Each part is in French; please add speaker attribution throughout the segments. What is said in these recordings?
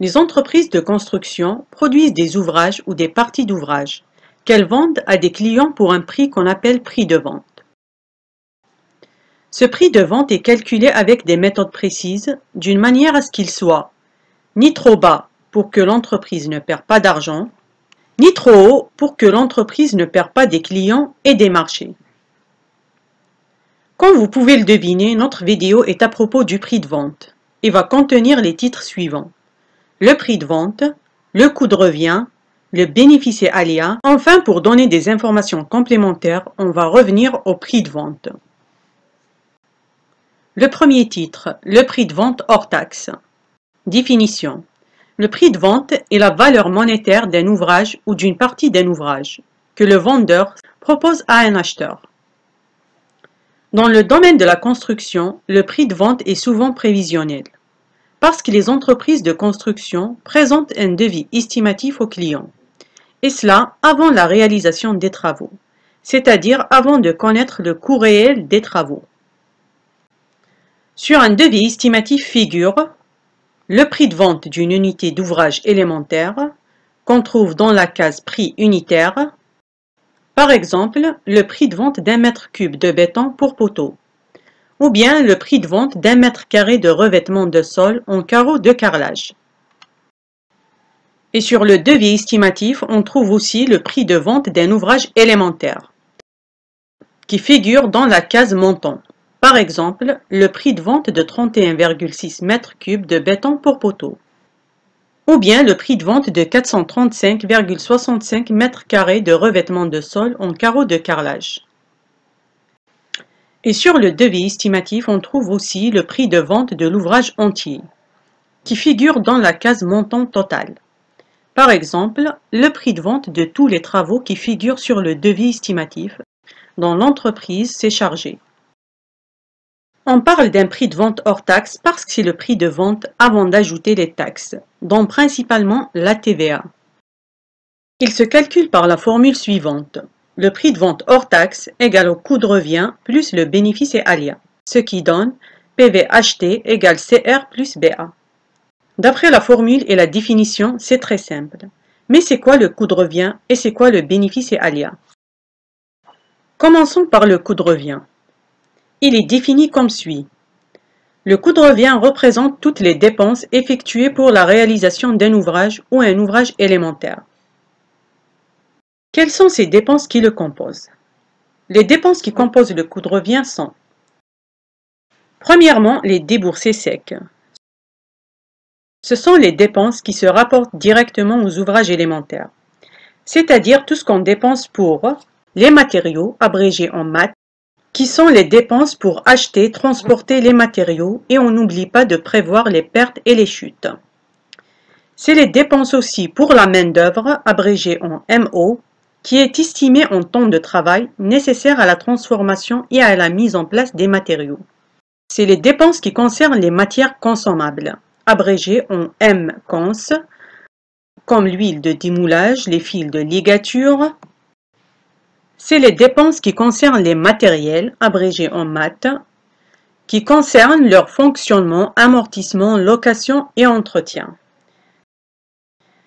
Speaker 1: Les entreprises de construction produisent des ouvrages ou des parties d'ouvrages qu'elles vendent à des clients pour un prix qu'on appelle prix de vente. Ce prix de vente est calculé avec des méthodes précises, d'une manière à ce qu'il soit ni trop bas pour que l'entreprise ne perde pas d'argent, ni trop haut pour que l'entreprise ne perde pas des clients et des marchés. Comme vous pouvez le deviner, notre vidéo est à propos du prix de vente et va contenir les titres suivants: le prix de vente, le coût de revient, le bénéfice et aléa. Enfin, pour donner des informations complémentaires, on va revenir au prix de vente. Le premier titre, le prix de vente hors taxe. Définition. Le prix de vente est la valeur monétaire d'un ouvrage ou d'une partie d'un ouvrage que le vendeur propose à un acheteur. Dans le domaine de la construction, le prix de vente est souvent prévisionnel, parce que les entreprises de construction présentent un devis estimatif aux clients, et cela avant la réalisation des travaux, c'est-à-dire avant de connaître le coût réel des travaux. Sur un devis estimatif figure le prix de vente d'une unité d'ouvrage élémentaire, qu'on trouve dans la case prix unitaire, par exemple le prix de vente d'un mètre cube de béton pour poteau, ou bien le prix de vente d'un mètre carré de revêtement de sol en carreaux de carrelage. Et sur le devis estimatif, on trouve aussi le prix de vente d'un ouvrage élémentaire, qui figure dans la case montant. Par exemple, le prix de vente de 31,6 mètres cubes de béton pour poteau, ou bien le prix de vente de 435,65 mètres carrés de revêtement de sol en carreaux de carrelage. Et sur le devis estimatif, on trouve aussi le prix de vente de l'ouvrage entier, qui figure dans la case montant total. Par exemple, le prix de vente de tous les travaux qui figurent sur le devis estimatif dont l'entreprise s'est chargée. On parle d'un prix de vente hors taxe parce que c'est le prix de vente avant d'ajouter les taxes, dont principalement la TVA. Il se calcule par la formule suivante. Le prix de vente hors taxe égale au coût de revient plus le bénéfice et aléa, ce qui donne PVHT égale CR plus BA. D'après la formule et la définition, c'est très simple. Mais c'est quoi le coût de revient et c'est quoi le bénéfice et aléa? Commençons par le coût de revient. Il est défini comme suit. Le coût de revient représente toutes les dépenses effectuées pour la réalisation d'un ouvrage ou un ouvrage élémentaire. Quelles sont ces dépenses qui le composent? Les dépenses qui composent le coût de revient sont: premièrement, les déboursés secs. Ce sont les dépenses qui se rapportent directement aux ouvrages élémentaires, c'est-à-dire tout ce qu'on dépense pour les matériaux, abrégés en MAT, qui sont les dépenses pour acheter, transporter les matériaux, et on n'oublie pas de prévoir les pertes et les chutes. C'est les dépenses aussi pour la main-d'œuvre, abrégée en MO, qui est estimée en temps de travail nécessaire à la transformation et à la mise en place des matériaux. C'est les dépenses qui concernent les matières consommables, abrégées en MCONS, comme l'huile de démoulage, les fils de ligature. C'est les dépenses qui concernent les matériels, abrégés en MAT, qui concernent leur fonctionnement, amortissement, location et entretien.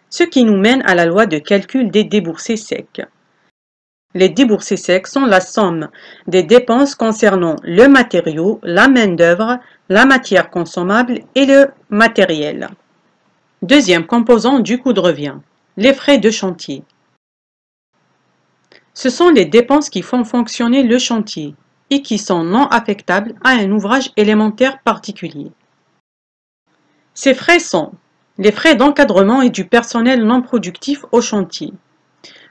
Speaker 1: Ce qui nous mène à la loi de calcul des déboursés secs. Les déboursés secs sont la somme des dépenses concernant le matériau, la main-d'œuvre, la matière consommable et le matériel. Deuxième composant du coût de revient, les frais de chantier. Ce sont les dépenses qui font fonctionner le chantier et qui sont non affectables à un ouvrage élémentaire particulier. Ces frais sont les frais d'encadrement et du personnel non productif au chantier,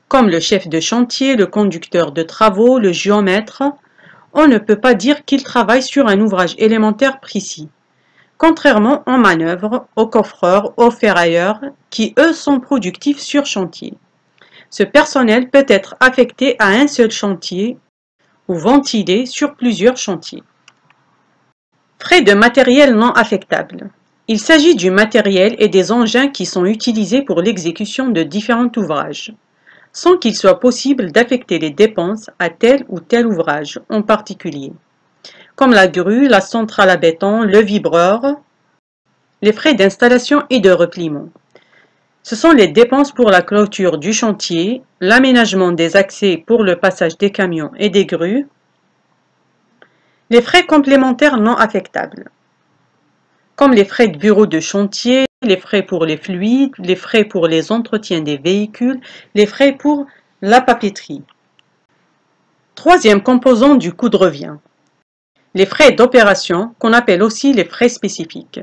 Speaker 1: comme le chef de chantier, le conducteur de travaux, le géomètre. On ne peut pas dire qu'il travaille sur un ouvrage élémentaire précis, contrairement aux manœuvres, aux coffreurs, aux ferrailleurs, qui eux sont productifs sur chantier. Ce personnel peut être affecté à un seul chantier ou ventilé sur plusieurs chantiers. Frais de matériel non affectable. Il s'agit du matériel et des engins qui sont utilisés pour l'exécution de différents ouvrages, sans qu'il soit possible d'affecter les dépenses à tel ou tel ouvrage en particulier, comme la grue, la centrale à béton, le vibreur. les frais d'installation et de repliement. Ce sont les dépenses pour la clôture du chantier, l'aménagement des accès pour le passage des camions et des grues, les frais complémentaires non affectables, comme les frais de bureau de chantier, les frais pour les fluides, les frais pour les entretiens des véhicules, les frais pour la papeterie. Troisième composant du coût de revient, les frais d'opération, qu'on appelle aussi les frais spécifiques.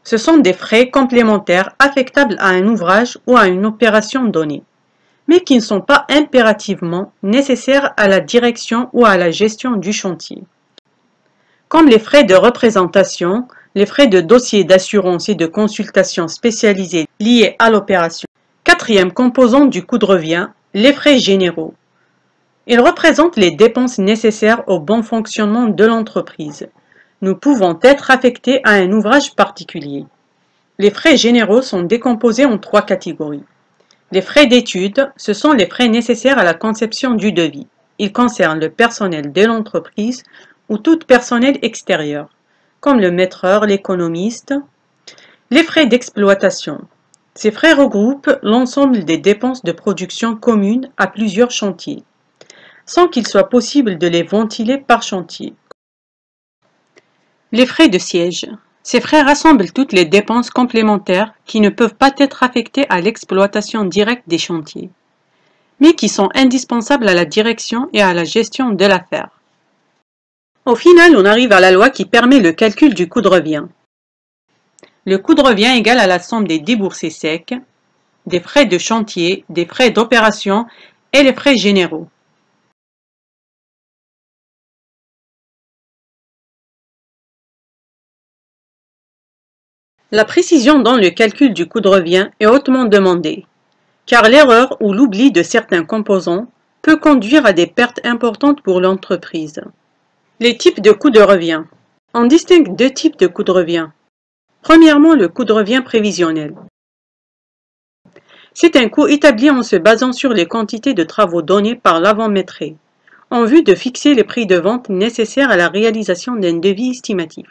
Speaker 1: Ce sont des frais complémentaires affectables à un ouvrage ou à une opération donnée, mais qui ne sont pas impérativement nécessaires à la direction ou à la gestion du chantier, comme les frais de représentation, les frais de dossier d'assurance et de consultation spécialisés liés à l'opération. Quatrième composant du coût de revient, les frais généraux. Ils représentent les dépenses nécessaires au bon fonctionnement de l'entreprise. Nous pouvons être affectés à un ouvrage particulier. Les frais généraux sont décomposés en 3 catégories. Les frais d'études, ce sont les frais nécessaires à la conception du devis. Ils concernent le personnel de l'entreprise ou tout personnel extérieur, comme le maîtreur, l'économiste. Les frais d'exploitation. Ces frais regroupent l'ensemble des dépenses de production communes à plusieurs chantiers, sans qu'il soit possible de les ventiler par chantier. Les frais de siège. Ces frais rassemblent toutes les dépenses complémentaires qui ne peuvent pas être affectées à l'exploitation directe des chantiers, mais qui sont indispensables à la direction et à la gestion de l'affaire. Au final, on arrive à la loi qui permet le calcul du coût de revient. Le coût de revient est égal à la somme des déboursés secs, des frais de chantier, des frais d'opération et les frais généraux. La précision dans le calcul du coût de revient est hautement demandée, car l'erreur ou l'oubli de certains composants peut conduire à des pertes importantes pour l'entreprise. Les types de coût de revient. On distingue 2 types de coût de revient. Premièrement, le coût de revient prévisionnel. C'est un coût établi en se basant sur les quantités de travaux données par l'avant-maîtrise, en vue de fixer les prix de vente nécessaires à la réalisation d'un devis estimatif.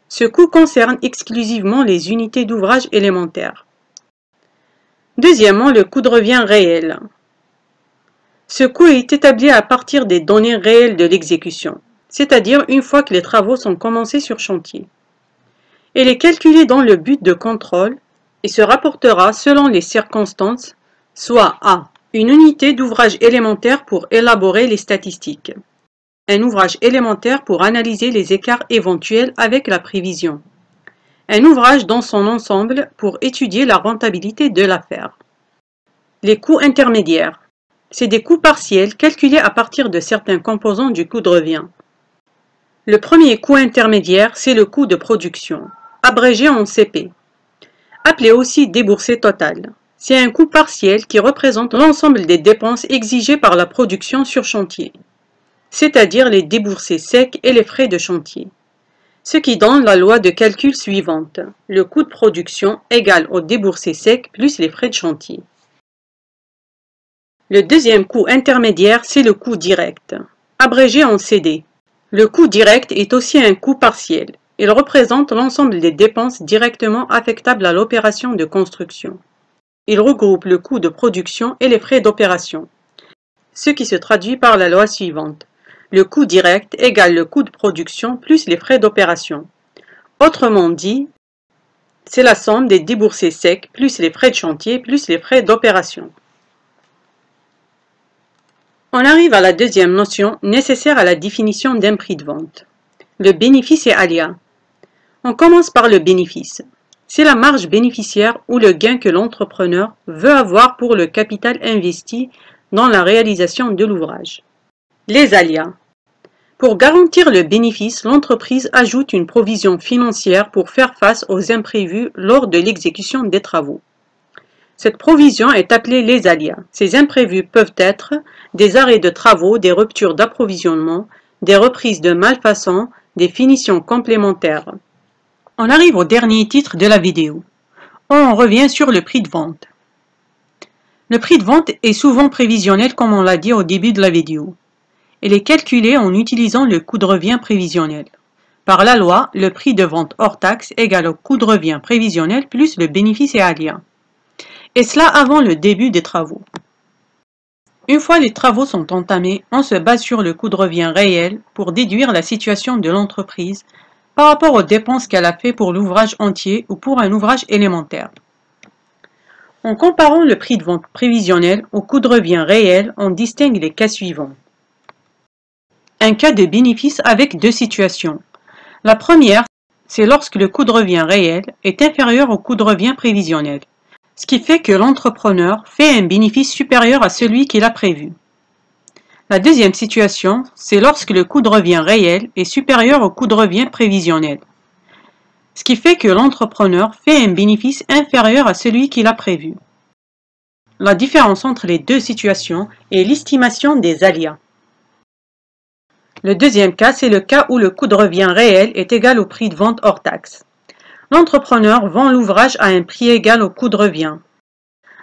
Speaker 1: Ce coût concerne exclusivement les unités d'ouvrage élémentaires. Deuxièmement, le coût de revient réel. Ce coût est établi à partir des données réelles de l'exécution, c'est-à-dire une fois que les travaux sont commencés sur chantier. Il est calculé dans le but de contrôle et se rapportera selon les circonstances, soit à une unité d'ouvrage élémentaire pour élaborer les statistiques, un ouvrage élémentaire pour analyser les écarts éventuels avec la prévision, un ouvrage dans son ensemble pour étudier la rentabilité de l'affaire. Les coûts intermédiaires. C'est des coûts partiels calculés à partir de certains composants du coût de revient. Le premier coût intermédiaire, c'est le coût de production, abrégé en CP, appelé aussi déboursé total. C'est un coût partiel qui représente l'ensemble des dépenses exigées par la production sur chantier, c'est-à-dire les déboursés secs et les frais de chantier. Ce qui donne la loi de calcul suivante. Le coût de production égale au déboursé sec plus les frais de chantier. Le deuxième coût intermédiaire, c'est le coût direct, abrégé en CD. Le coût direct est aussi un coût partiel. Il représente l'ensemble des dépenses directement affectables à l'opération de construction. Il regroupe le coût de production et les frais d'opération, ce qui se traduit par la loi suivante. Le coût direct égale le coût de production plus les frais d'opération. Autrement dit, c'est la somme des déboursés secs plus les frais de chantier plus les frais d'opération. On arrive à la deuxième notion nécessaire à la définition d'un prix de vente. Le bénéfice et aléa. On commence par le bénéfice. C'est la marge bénéficiaire ou le gain que l'entrepreneur veut avoir pour le capital investi dans la réalisation de l'ouvrage. Les aléas. Pour garantir le bénéfice, l'entreprise ajoute une provision financière pour faire face aux imprévus lors de l'exécution des travaux. Cette provision est appelée les aléas. Ces imprévus peuvent être des arrêts de travaux, des ruptures d'approvisionnement, des reprises de malfaçon, des finitions complémentaires. On arrive au dernier titre de la vidéo. On revient sur le prix de vente. Le prix de vente est souvent prévisionnel comme on l'a dit au début de la vidéo. Il est calculé en utilisant le coût de revient prévisionnel. Par la loi, le prix de vente hors taxe égale au coût de revient prévisionnel plus le bénéfice et aléa. Et cela avant le début des travaux. Une fois les travaux sont entamés, on se base sur le coût de revient réel pour déduire la situation de l'entreprise par rapport aux dépenses qu'elle a fait pour l'ouvrage entier ou pour un ouvrage élémentaire. En comparant le prix de vente prévisionnel au coût de revient réel, on distingue les cas suivants. Un cas de bénéfice avec deux situations. La première, c'est lorsque le coût de revient réel est inférieur au coût de revient prévisionnel, ce qui fait que l'entrepreneur fait un bénéfice supérieur à celui qu'il a prévu. La deuxième situation, c'est lorsque le coût de revient réel est supérieur au coût de revient prévisionnel, ce qui fait que l'entrepreneur fait un bénéfice inférieur à celui qu'il a prévu. La différence entre les deux situations est l'estimation des aléas. Le deuxième cas, c'est le cas où le coût de revient réel est égal au prix de vente hors taxe. L'entrepreneur vend l'ouvrage à un prix égal au coût de revient.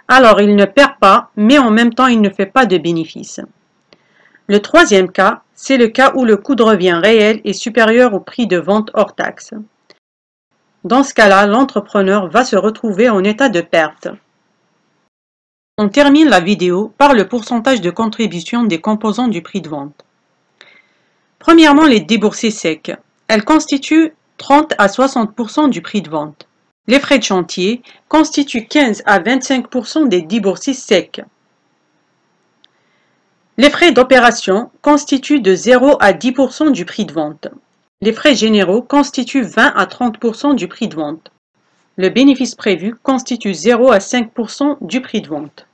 Speaker 1: Alors il ne perd pas, mais en même temps il ne fait pas de bénéfice. Le troisième cas, c'est le cas où le coût de revient réel est supérieur au prix de vente hors taxe. Dans ce cas-là, l'entrepreneur va se retrouver en état de perte. On termine la vidéo par le pourcentage de contribution des composants du prix de vente. Premièrement, les déboursés secs. Elles constituent 30 à 60% du prix de vente. Les frais de chantier constituent 15 à 25% des déboursés secs. Les frais d'opération constituent de 0 à 10% du prix de vente. Les frais généraux constituent 20 à 30% du prix de vente. Le bénéfice prévu constitue 0 à 5% du prix de vente.